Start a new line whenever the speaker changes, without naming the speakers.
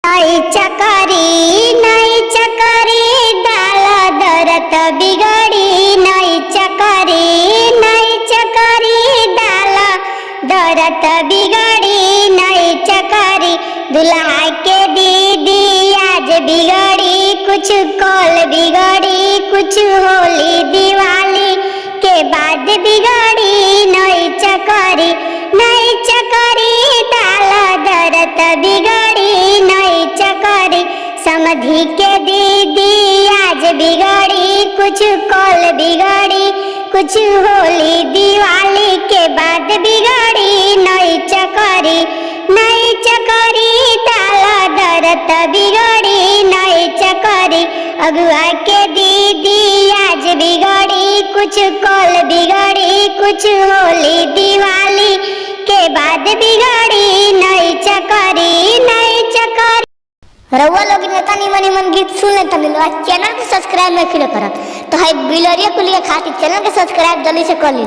नई चकरी दाल दरत बिगड़ी। नई चकरी दाल दरत बिगड़ी। नई चकरी दुल्हा के दीदी आज बिगड़ी। कुछ कल बिगड़ी कुछ होली दिवाली के बाद बिगड़ी। नई चकरी दाल दरत बिगड़ी। नई चकरी समधी के दीदी आज बिगड़ी। कुछ कल बिगड़ी कुछ होली दिवाली के बाद बिगड़ी। नई चकरी दाल दरत बिगड़ी। नई चकरी अगुआ के दीदी आज बिगड़ी। कुछ कल बिगड़ी कुछ होली दिवाली के बाद बिगड़ी। नई चकरी रउआ लोग तनी मन गीत सुन चैनल के सब्सक्राइब नहीं करत तो है बिलरिया कुलिया खातिर चैनल के सब्सक्राइब जल्दी से कर ली।